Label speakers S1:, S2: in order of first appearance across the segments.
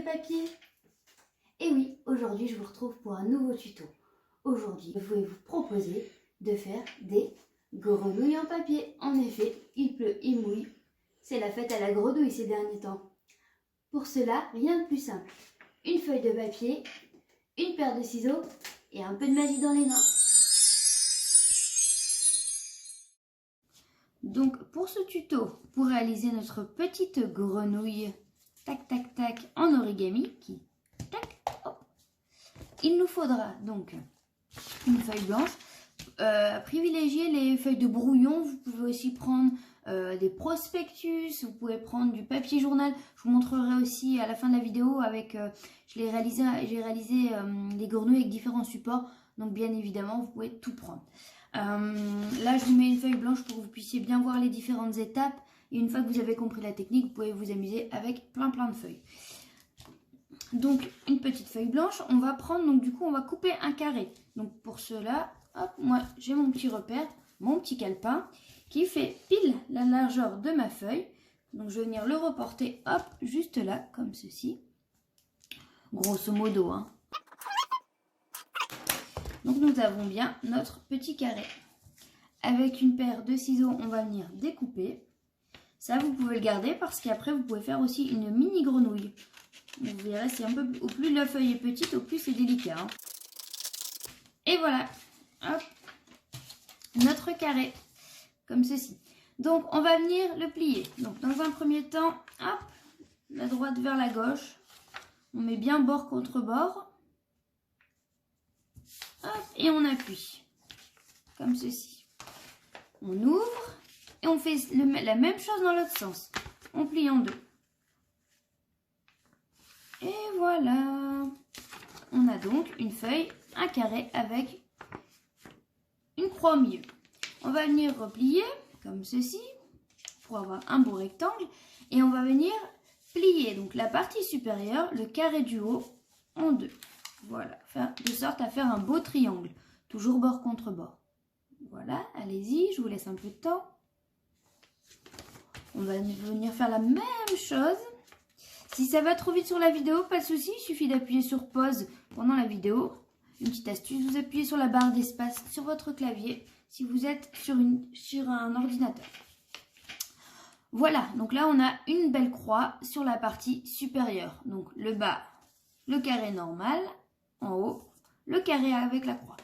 S1: papier. Et oui, aujourd'hui je vous retrouve pour un nouveau tuto. Aujourd'hui, je vais vous proposer de faire des grenouilles en papier. En effet, il pleut, il mouille. C'est la fête à la grenouille ces derniers temps. Pour cela, rien de plus simple. Une feuille de papier, une paire de ciseaux et un peu de magie dans les mains. Donc pour ce tuto, pour réaliser notre petite grenouille, tac tac tac, en origami, tac, hop, il nous faudra donc une feuille blanche. Privilégiez les feuilles de brouillon. Vous pouvez aussi prendre des prospectus, vous pouvez prendre du papier journal. Je vous montrerai aussi à la fin de la vidéo avec, j'ai réalisé des grenouilles avec différents supports. Donc bien évidemment, vous pouvez tout prendre. Là, je vous mets une feuille blanche pour que vous puissiez bien voir les différentes étapes. Et une fois que vous avez compris la technique, vous pouvez vous amuser avec plein de feuilles. Donc, une petite feuille blanche, on va prendre, donc du coup, on va couper un carré. Donc, pour cela, hop, moi, j'ai mon petit repère, mon petit calepin, qui fait pile la largeur de ma feuille. Donc, je vais venir le reporter, hop, juste là, comme ceci. Grosso modo, hein. Donc nous avons bien notre petit carré. Avec une paire de ciseaux, on va venir découper. Ça, vous pouvez le garder parce qu'après, vous pouvez faire aussi une mini grenouille. Vous verrez, c'est un peu, au plus la feuille est petite, au plus c'est délicat. Hein. Et voilà, hop, notre carré, comme ceci. Donc, on va venir le plier. Donc, dans un premier temps, hop, la droite vers la gauche. On met bien bord contre bord. Hop, et on appuie, comme ceci. On ouvre et on fait la même chose dans l'autre sens. On plie en deux. Et voilà. On a donc une feuille, un carré avec une croix au milieu. On va venir replier, comme ceci, pour avoir un beau rectangle. Et on va venir plier donc la partie supérieure, le carré du haut, en deux. Voilà, de sorte à faire un beau triangle, toujours bord contre bord. Voilà, allez-y, je vous laisse un peu de temps. On va venir faire la même chose. Si ça va trop vite sur la vidéo, pas de souci, il suffit d'appuyer sur pause pendant la vidéo. Une petite astuce, vous appuyez sur la barre d'espace sur votre clavier si vous êtes sur un ordinateur. Voilà, donc là on a une belle croix sur la partie supérieure. Donc le bas, le carré normal. En haut, le carré avec la croix.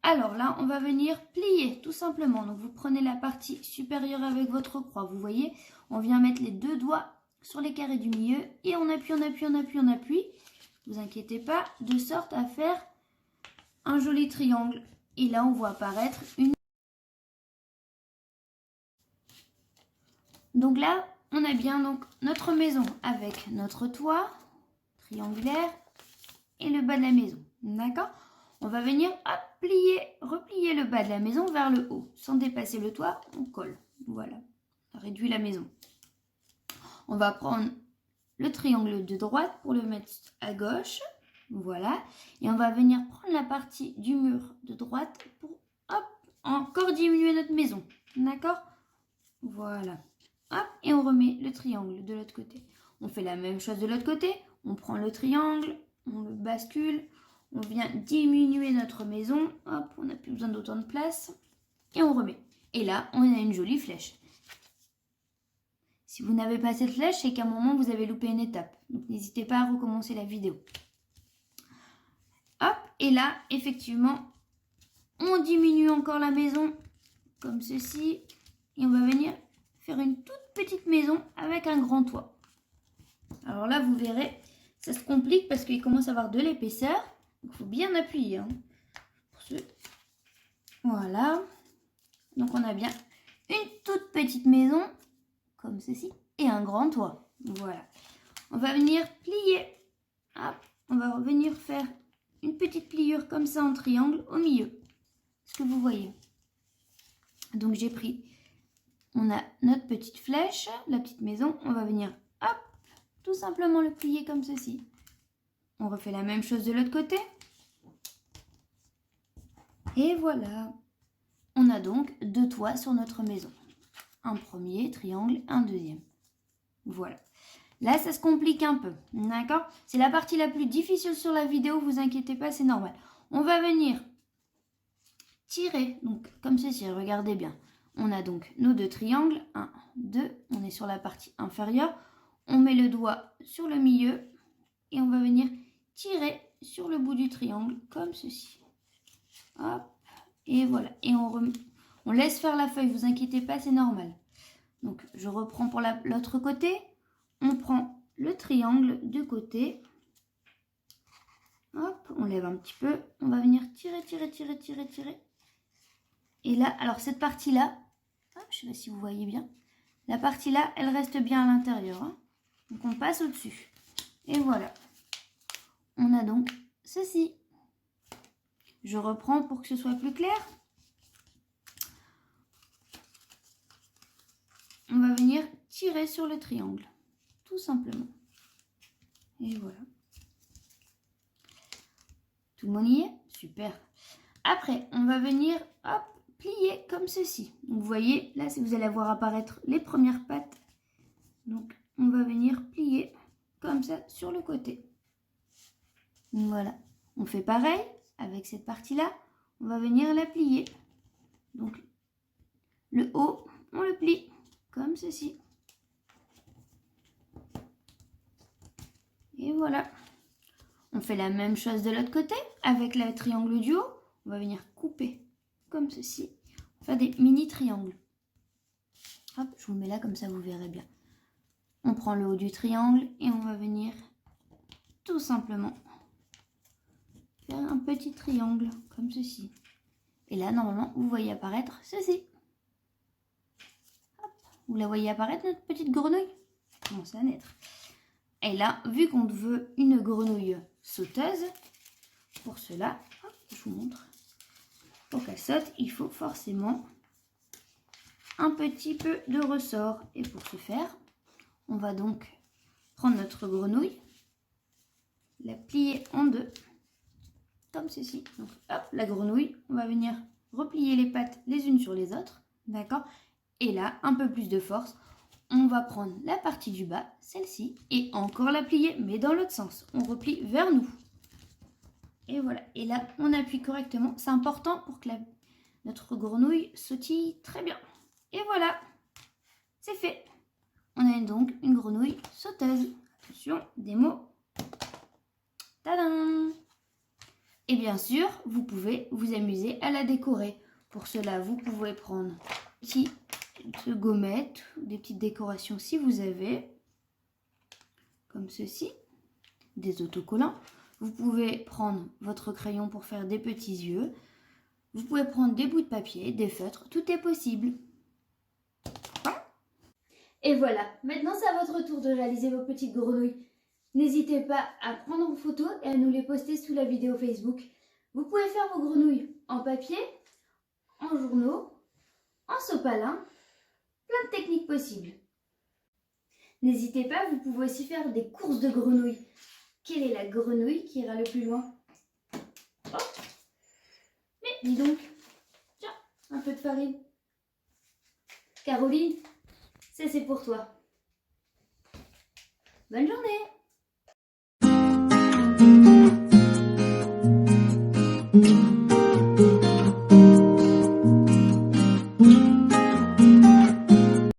S1: Alors là, on va venir plier tout simplement. Donc vous prenez la partie supérieure avec votre croix. Vous voyez, on vient mettre les deux doigts sur les carrés du milieu et on appuie, on appuie, on appuie, on appuie. Ne vous inquiétez pas, de sorte à faire un joli triangle. Et là, on voit apparaître une... Donc là, on a bien donc notre maison avec notre toit triangulaire et le bas de la maison. D'accord? On va venir replier le bas de la maison vers le haut. Sans dépasser le toit, on colle. Voilà. On réduit la maison. On va prendre le triangle de droite pour le mettre à gauche. Voilà. Et on va venir prendre la partie du mur de droite pour, hop, encore diminuer notre maison. D'accord? Voilà. Hop, et on remet le triangle de l'autre côté. On fait la même chose de l'autre côté. On prend le triangle, on le bascule, on vient diminuer notre maison, hop, on n'a plus besoin d'autant de place, et on remet. Et là, on a une jolie flèche. Si vous n'avez pas cette flèche, c'est qu'à un moment, vous avez loupé une étape. Donc, n'hésitez pas à recommencer la vidéo. Hop, et là, effectivement, on diminue encore la maison, comme ceci, et on va venir faire une toute petite maison avec un grand toit. Alors là, vous verrez, ça se complique parce qu'il commence à avoir de l'épaisseur. Il faut bien appuyer. Hein, Voilà. Donc on a bien une toute petite maison, comme ceci, et un grand toit. Voilà. On va venir plier. Hop. On va venir faire une petite pliure comme ça en triangle au milieu. Ce que vous voyez. Donc j'ai pris, on a notre petite flèche, la petite maison. On va venir, hop, tout simplement le plier comme ceci. On refait la même chose de l'autre côté. Et voilà. On a donc deux toits sur notre maison. Un premier triangle, un deuxième. Voilà. Là, ça se complique un peu, d'accord? C'est la partie la plus difficile sur la vidéo, vous inquiétez pas, c'est normal. On va venir tirer, donc comme ceci, regardez bien. On a donc nos 2 triangles, 1, 2, on est sur la partie inférieure. On met le doigt sur le milieu et on va venir tirer sur le bout du triangle, comme ceci. Hop, et voilà. Et on laisse faire la feuille, vous inquiétez pas, c'est normal. Donc, je reprends pour l'autre côté. On prend le triangle du côté. Hop, on lève un petit peu. On va venir tirer, tirer, tirer, tirer, tirer. Et là, alors cette partie-là, je ne sais pas si vous voyez bien, la partie-là, elle reste bien à l'intérieur. Hein. Donc, on passe au-dessus. Et voilà. On a donc ceci. Je reprends pour que ce soit plus clair. On va venir tirer sur le triangle, tout simplement. Et voilà. Tout le monde y est? Super. Après, on va venir, hop, plier comme ceci. Donc, vous voyez, là, vous allez voir apparaître les premières pattes. Donc, on va venir plier comme ça sur le côté. Voilà. On fait pareil avec cette partie-là. On va venir la plier. Donc, le haut, on le plie comme ceci. Et voilà. On fait la même chose de l'autre côté avec le triangle du haut. On va venir couper comme ceci. On va faire des mini triangles. Hop, je vous mets là comme ça vous verrez bien. On prend le haut du triangle et on va venir tout simplement faire un petit triangle comme ceci. Et là, normalement, vous voyez apparaître ceci. Hop, vous la voyez apparaître, notre petite grenouille? Elle commence à naître. Et là, vu qu'on veut une grenouille sauteuse, pour cela, hop, je vous montre. Pour qu'elle saute, il faut forcément un petit peu de ressort. Et pour ce faire, on va donc prendre notre grenouille, la plier en deux, comme ceci. Donc, hop, la grenouille, on va venir replier les pattes les unes sur les autres, d'accord? Et là, un peu plus de force, on va prendre la partie du bas, celle-ci, et encore la plier, mais dans l'autre sens. On replie vers nous. Et voilà. Et là, on appuie correctement. C'est important pour que notre grenouille sautille très bien. Et voilà, c'est fait. On a donc une grenouille sauteuse. Attention, des mots. Tadam! Et bien sûr, vous pouvez vous amuser à la décorer. Pour cela, vous pouvez prendre des petites gommettes, des petites décorations si vous avez, comme ceci, des autocollants. Vous pouvez prendre votre crayon pour faire des petits yeux. Vous pouvez prendre des bouts de papier, des feutres, tout est possible. Et voilà, maintenant c'est à votre tour de réaliser vos petites grenouilles. N'hésitez pas à prendre vos photos et à nous les poster sous la vidéo Facebook. Vous pouvez faire vos grenouilles en papier, en journaux, en sopalin, plein de techniques possibles. N'hésitez pas, vous pouvez aussi faire des courses de grenouilles. Quelle est la grenouille qui ira le plus loin? Oh. Mais dis donc, tiens, un peu de farine. Caroline, ça c'est pour toi. Bonne journée!